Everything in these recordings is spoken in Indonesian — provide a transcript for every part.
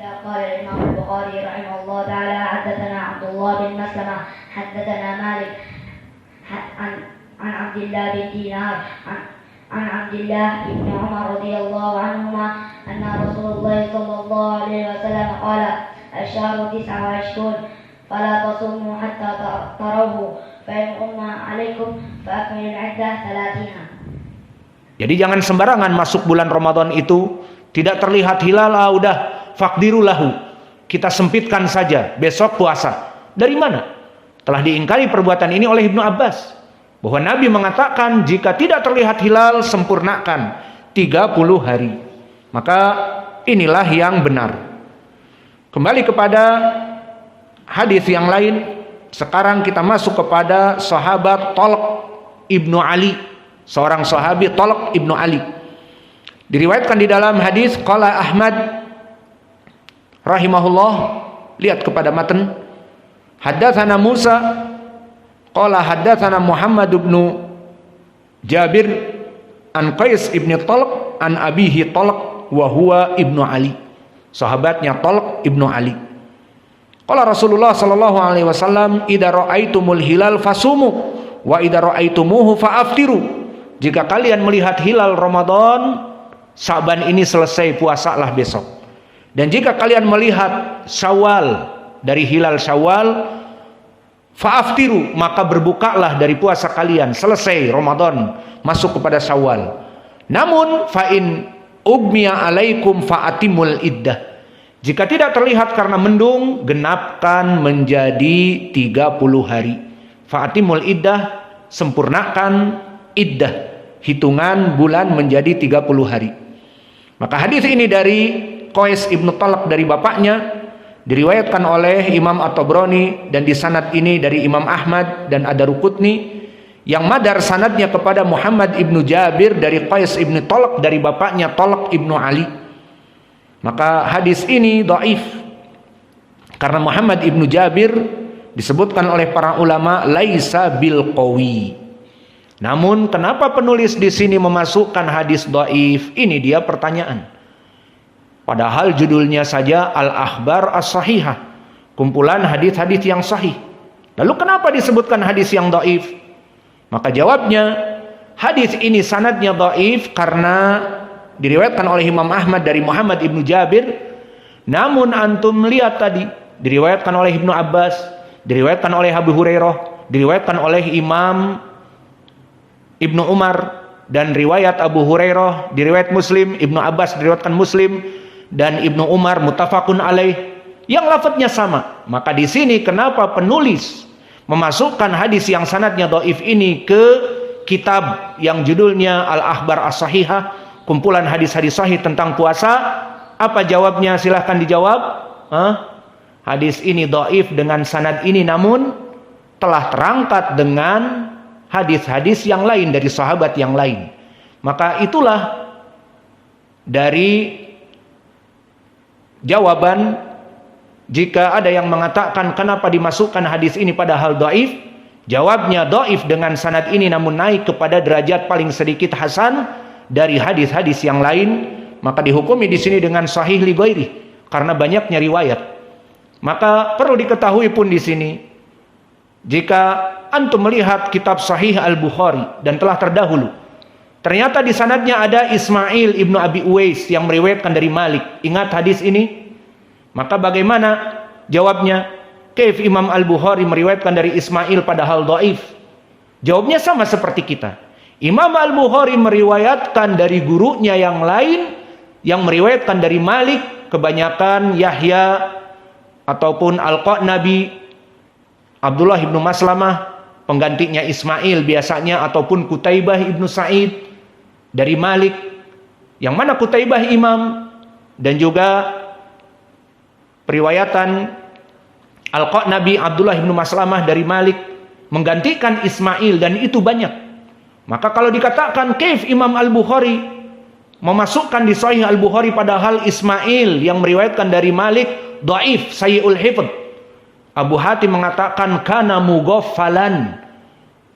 قال الإمام البخاري رحمه الله تعالى حدثنا عبد الله بن مسلمة حدثنا مالك عن عبد الله بن دينار عن عبد الله بن عمر رضي الله عنهما أن رسول الله صلى الله عليه وسلم قال الشهر 29 فلا تصوموا حتى تروه فإن غم عليكم فأكملوا العدة 30. Jadi jangan sembarangan masuk bulan Ramadan itu, tidak terlihat hilal, udah faqdiru lahu, kita sempitkan saja, besok puasa. Dari mana? Telah diingkari perbuatan ini oleh Ibnu Abbas, bahwa Nabi mengatakan jika tidak terlihat hilal, sempurnakan 30 hari. Maka inilah yang benar. Kembali kepada hadis yang lain. Sekarang kita masuk kepada sahabat Talq ibnu Ali, seorang sahabi Talq ibnu Ali. Diriwayatkan di dalam hadis qala Ahmad rahimahullah, lihat kepada matan, haddatsana Musa qala haddatsana Muhammad ibnu Jabir an Qais ibnu Talq an abihi Talq wa huwa ibnu Ali, sahabatnya Talq ibnu Ali. Qala Rasulullah sallallahu alaihi wasallam, idza raaitumul hilal fasumu wa idza raaitumuhu faaftiru. Jika kalian melihat hilal Ramadan, Sya'ban ini selesai, puasalah besok. Dan jika kalian melihat Syawal, dari hilal Syawal, faaftiru, maka berbukalah dari puasa kalian, selesai Ramadan, masuk kepada Syawal. Namun fa in ugmiya alaikum faatimul iddah. Jika tidak terlihat karena mendung, genapkan menjadi 30 hari. Fa'atimul iddah, sempurnakan iddah, hitungan bulan menjadi 30 hari. Maka hadis ini dari Qais ibnu Talq dari bapaknya, diriwayatkan oleh Imam At-Tabrani, dan di sanad ini dari Imam Ahmad dan Ad-Daruqutni, yang madar sanadnya kepada Muhammad ibnu Jabir dari Qais ibnu Talq dari bapaknya Talq ibnu Ali. Maka hadis ini dhaif karena Muhammad ibnu Jabir disebutkan oleh para ulama laisa bil qawi. Namun kenapa penulis di sini memasukkan hadis dhaif? Ini dia pertanyaan. Padahal judulnya saja Al-Akhbar As-Sahihah, kumpulan hadis-hadis yang sahih. Lalu kenapa disebutkan hadis yang dhaif? Maka jawabnya, hadis ini sanadnya dhaif karena diriwayatkan oleh Imam Ahmad dari Muhammad ibnu Jabir. Namun antum lihat tadi, diriwayatkan oleh Ibnu Abbas, diriwayatkan oleh Abu Hurairah, diriwayatkan oleh Imam Ibnu Umar, dan riwayat Abu Hurairah diriwayat Muslim, Ibnu Abbas diriwayatkan Muslim, dan Ibnu Umar muttafaqun alaih, yang lafadznya sama. Maka di sini kenapa penulis memasukkan hadis yang sanadnya dhaif ini ke kitab yang judulnya Al-Akhbar As-Sahihah, kumpulan hadis-hadis sahih tentang puasa? Apa jawabnya? Silahkan dijawab. Hadis ini dhaif dengan sanad ini, namun telah terangkat dengan hadis-hadis yang lain dari sahabat yang lain. Maka itulah dari jawaban jika ada yang mengatakan kenapa dimasukkan hadis ini padahal dhaif. Jawabnya dhaif dengan sanad ini namun naik kepada derajat paling sedikit hasan dari hadis-hadis yang lain, maka dihukumi di sini dengan sahih li ghairi karena banyaknya riwayat. Maka perlu diketahui pun di sini, jika antum melihat kitab Sahih Al-Bukhari dan telah terdahulu, ternyata di sanadnya ada Ismail ibnu Abi Uwais yang meriwayatkan dari Malik. Ingat hadis ini? Maka bagaimana jawabnya? Kaif Imam Al-Bukhari meriwayatkan dari Ismail padahal dhaif? Jawabnya sama seperti kita. Imam Al-Bukhari meriwayatkan dari gurunya yang lain yang meriwayatkan dari Malik, kebanyakan Yahya ataupun Al-Qanabi, Abdullah ibnu Maslamah, penggantinya Ismail biasanya, ataupun Qutaibah ibnu Sa'id dari Malik, yang mana Qutaibah imam, dan juga periwayatan Al-Qanabi Abdullah ibnu Maslamah dari Malik menggantikan Ismail, dan itu banyak. Maka kalau dikatakan kaif Imam Al-Bukhari memasukkan di Sahih Al-Bukhari padahal Ismail yang meriwayatkan dari Malik dhaif sayyi'ul hifdz, Abu Hatim mengatakan kana mughaffalan.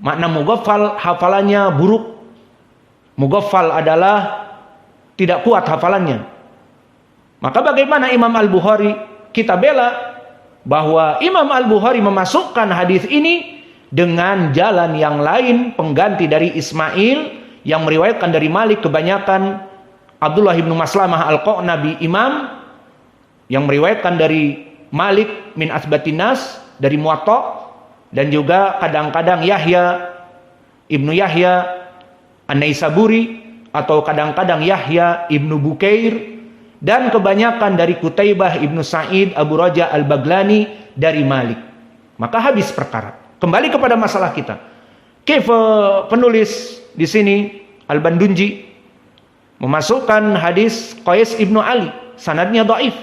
Makna mughaffal, hafalannya buruk. Mughaffal adalah tidak kuat hafalannya. Maka bagaimana Imam Al-Bukhari kita bela bahwa Imam Al-Bukhari memasukkan hadis ini dengan jalan yang lain pengganti dari Ismail yang meriwayatkan dari Malik, kebanyakan Abdullah ibnu Maslamah Al-Qa'nabi Imam yang meriwayatkan dari Malik min Asbatinas dari Muwatta, dan juga kadang-kadang Yahya ibnu Yahya An-Naisaburi atau kadang-kadang Yahya ibnu Bukair, dan kebanyakan dari Qutaibah ibnu Sa'id Abu Raja Al-Baglani dari Malik. Maka habis perkara. Kembali kepada masalah kita. Penulis di sini Al-Bandunji memasukkan hadis Qais ibnu Ali, sanadnya dhaif.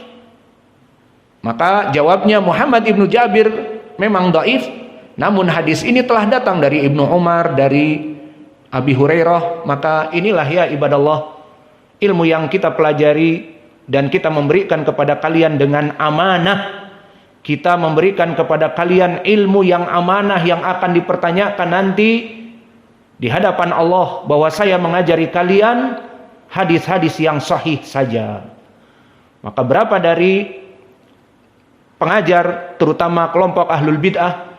Maka jawabnya Muhammad ibnu Jabir memang dhaif, namun hadis ini telah datang dari Ibnu Umar, dari Abi Hurairah. Maka inilah ya ibadallah ilmu yang kita pelajari dan kita memberikan kepada kalian dengan amanah. Kita memberikan kepada kalian ilmu yang amanah yang akan dipertanyakan nanti di hadapan Allah, bahwa saya mengajari kalian hadis-hadis yang sahih saja. Maka berapa dari pengajar, terutama kelompok ahlul bid'ah,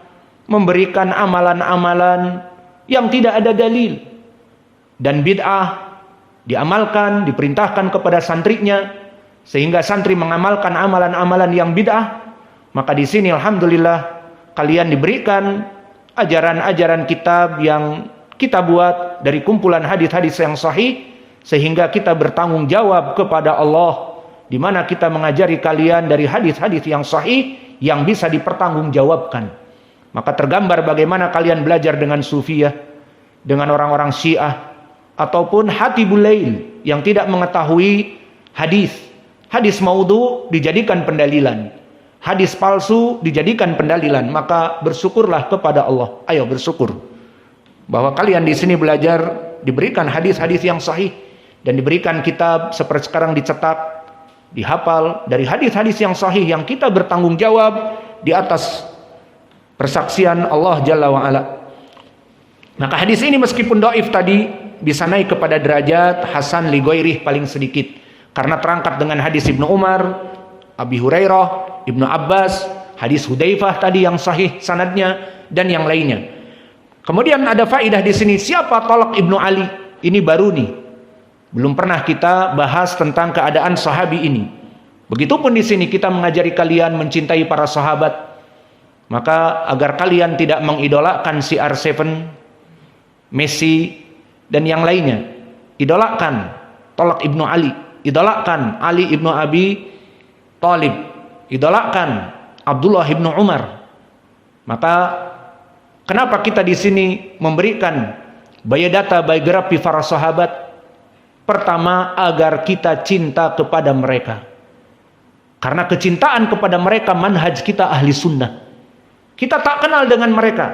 memberikan amalan-amalan yang tidak ada dalil, dan bid'ah diamalkan, diperintahkan kepada santrinya, sehingga santri mengamalkan amalan-amalan yang bid'ah. Maka di sini alhamdulillah kalian diberikan ajaran-ajaran kitab yang kita buat dari kumpulan hadis-hadis yang sahih, sehingga kita bertanggung jawab kepada Allah, di mana kita mengajari kalian dari hadis-hadis yang sahih yang bisa dipertanggungjawabkan. Maka tergambar bagaimana kalian belajar dengan sufiyah, dengan orang-orang Syiah, ataupun hatibul lail yang tidak mengetahui hadis. Hadis maudhu dijadikan pendalilan, hadis palsu dijadikan pendalilan. Maka bersyukurlah kepada Allah. Ayo bersyukur bahwa kalian di sini belajar, diberikan hadis-hadis yang sahih, dan diberikan kitab seperti sekarang dicetak, dihafal dari hadis-hadis yang sahih yang kita bertanggung jawab di atas persaksian Allah Jalla wa'ala. Maka hadis ini meskipun dhaif tadi bisa naik kepada derajat hasan li ghairih paling sedikit, karena terangkat dengan hadis Ibnu Umar, Abi Hurairah, Ibnu Abbas, hadis Hudzaifah tadi yang sahih sanadnya, dan yang lainnya. Kemudian ada faedah di sini, siapa Tolak Ibnu Ali? Ini baru nih, belum pernah kita bahas tentang keadaan sahabi ini. Begitupun di sini kita mengajari kalian mencintai para sahabat. Maka agar kalian tidak mengidolakan CR7, Messi, dan yang lainnya. Idolakan Tolak Ibnu Ali, idolakan Ali Ibnu Abi Thalib, idolakan Abdullah Ibnu Umar. Maka kenapa kita di sini memberikan biodata biografi para sahabat? Pertama, agar kita cinta kepada mereka. Karena kecintaan kepada mereka manhaj kita ahli sunnah. Kita tak kenal dengan mereka,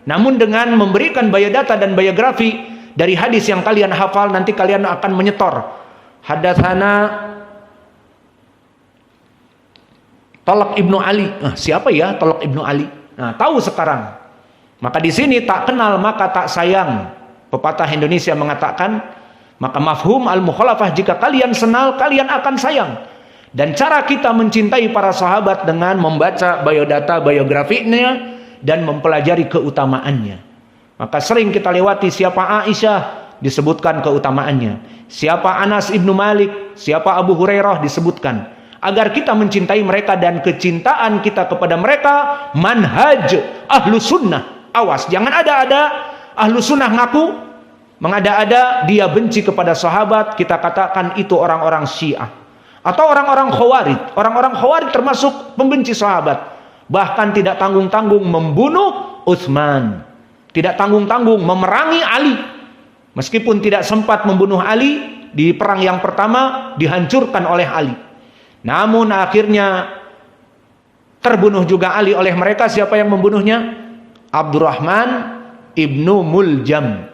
namun dengan memberikan biodata dan biografi dari hadis yang kalian hafal, nanti kalian akan menyetor. Hadatsana Tolak Ibnu Ali. Siapa ya Tolak Ibnu Ali? Nah, tahu sekarang. Maka di sini tak kenal maka tak sayang. Pepatah Indonesia mengatakan, maka mafhum al-mukhalafah, jika kalian kenal kalian akan sayang. Dan cara kita mencintai para sahabat dengan membaca biodata biografinya dan mempelajari keutamaannya. Maka sering kita lewati siapa Aisyah, disebutkan keutamaannya. Siapa Anas ibnu Malik, siapa Abu Hurairah, disebutkan. Agar kita mencintai mereka, dan kecintaan kita kepada mereka manhaj ahlu sunnah. Awas, jangan ada ahlu sunnah ngaku mengada-ada dia benci kepada sahabat, kita katakan itu orang-orang Syiah atau orang-orang Khawarij. Orang-orang Khawarij termasuk pembenci sahabat, bahkan tidak tanggung-tanggung membunuh Utsman, tidak tanggung-tanggung memerangi Ali, meskipun tidak sempat membunuh Ali di perang yang pertama, dihancurkan oleh Ali. Namun akhirnya terbunuh juga Ali oleh mereka. Siapa yang membunuhnya? Abdurrahman ibnu Muljam.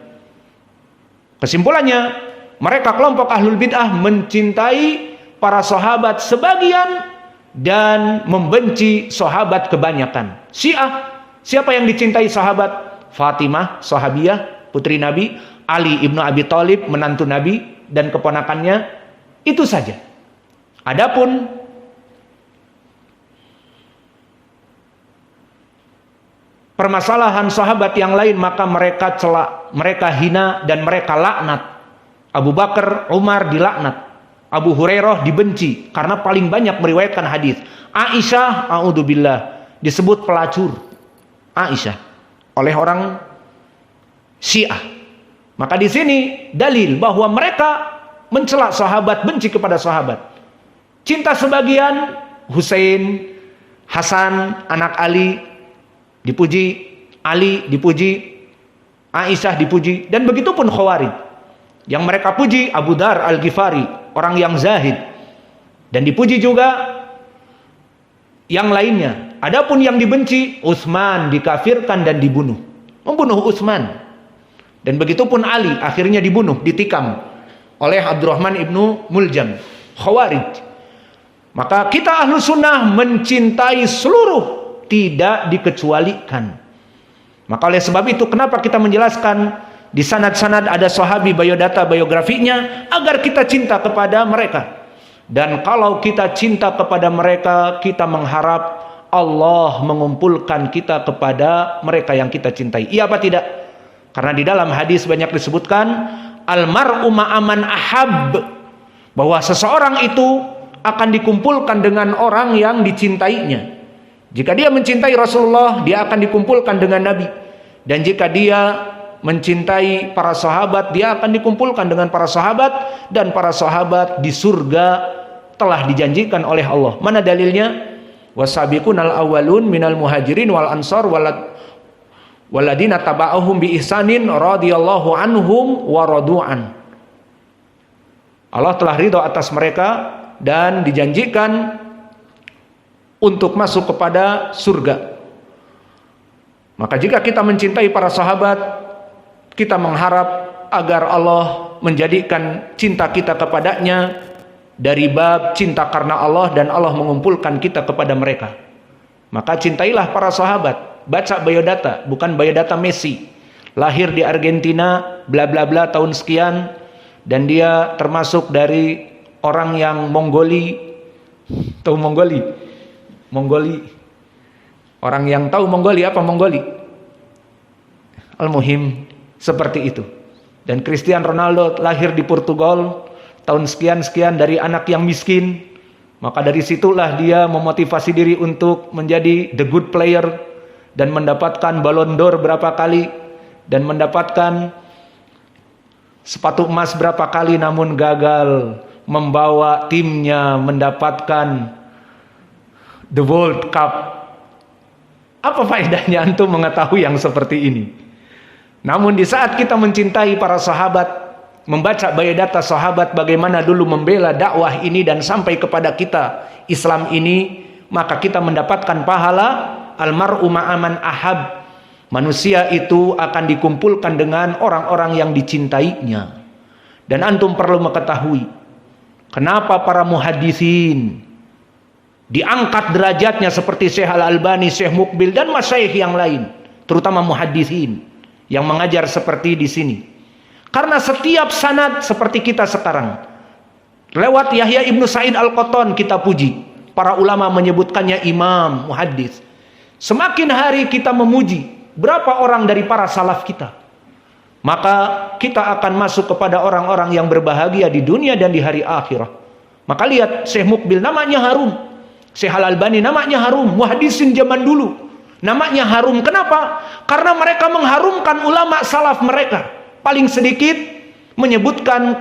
Kesimpulannya, mereka kelompok ahlul bid'ah mencintai para sahabat sebagian dan membenci sahabat kebanyakan. Syiah, siapa yang dicintai sahabat? Fatimah, sahabiyah, putri Nabi. Ali ibnu Abi Thalib, menantu Nabi dan keponakannya. Itu saja. Adapun permasalahan sahabat yang lain, maka mereka cela, mereka hina, dan mereka laknat. Abu Bakar, Umar dilaknat. Abu Hurairah dibenci karena paling banyak meriwayatkan hadis. Aisyah, a'udzubillah, disebut pelacur. Aisyah oleh orang Syiah. Maka di sini dalil bahwa mereka mencela sahabat, benci kepada sahabat. Cinta sebagian, Husain, Hasan, anak Ali dipuji, Ali dipuji, Aisyah dipuji, dan begitu pun Khawarij. Yang mereka puji Abu Dar Al-Ghifari, orang yang zahid, dan dipuji juga yang lainnya. Adapun yang dibenci, Utsman dikafirkan dan dibunuh, membunuh Utsman. Dan begitu pun Ali akhirnya dibunuh, ditikam oleh Abdurrahman ibnu Muljam, Khawarij. Maka kita ahlu sunnah mencintai seluruh, tidak dikecualikan. Maka oleh sebab itu kenapa kita menjelaskan di sanad-sanad ada sahabi biodata biografinya, agar kita cinta kepada mereka. Dan kalau kita cinta kepada mereka, kita mengharap Allah mengumpulkan kita kepada mereka yang kita cintai. Iya apa tidak? Karena di dalam hadis banyak disebutkan almar'u ma'aman ahab, bahwa seseorang itu akan dikumpulkan dengan orang yang dicintainya. Jika dia mencintai Rasulullah, dia akan dikumpulkan dengan Nabi. Dan jika dia mencintai para sahabat, dia akan dikumpulkan dengan para sahabat. Dan para sahabat di surga telah dijanjikan oleh Allah. Mana dalilnya? Wasabiqunal awwalun minal muhajirin wal ansar waladina taba'ahum bi ihsanin radhiyallahu anhum wa radu'an. Allah telah ridho atas mereka dan dijanjikan untuk masuk kepada surga. Maka jika kita mencintai para sahabat, kita mengharap agar Allah menjadikan cinta kita kepadanya dari bab cinta karena Allah, dan Allah mengumpulkan kita kepada mereka. Maka cintailah para sahabat. Baca biodata, bukan biodata Messi. Lahir di Argentina, bla bla bla tahun sekian, dan dia termasuk dari orang yang Mongoli. Tahu Mongoli? Mongoli. Orang yang tahu Mongoli apa Mongoli? Al-Muhim seperti itu. Dan Cristiano Ronaldo lahir di Portugal tahun sekian-sekian dari anak yang miskin. Maka dari situlah dia memotivasi diri untuk menjadi the good player dan mendapatkan Ballon d'Or berapa kali dan mendapatkan sepatu emas berapa kali, namun gagal membawa timnya mendapatkan the World Cup. Apa faedahnya antum mengetahui yang seperti ini? Namun di saat kita mencintai para sahabat, membaca biodata sahabat bagaimana dulu membela dakwah ini dan sampai kepada kita Islam ini, maka kita mendapatkan pahala almar'u ma'aman ahab. Manusia itu akan dikumpulkan dengan orang-orang yang dicintainya. Dan antum perlu mengetahui kenapa para muhaddisin diangkat derajatnya seperti Syekh Al-Albani, Syekh Mukbil dan masyayikh yang lain, terutama muhaddisin yang mengajar seperti di sini. Karena setiap sanad seperti kita sekarang, lewat Yahya Ibnu Sa'id Al-Qattan kita puji, para ulama menyebutkannya imam muhaddis. Semakin hari kita memuji berapa orang dari para salaf kita, maka kita akan masuk kepada orang-orang yang berbahagia di dunia dan di hari akhirah. Maka lihat Syekh Mukbil namanya harum, Syekh Al-Albani namanya harum, muhaddisin zaman dulu namanya harum. Kenapa? Karena mereka mengharumkan ulama salaf mereka. Paling sedikit menyebutkan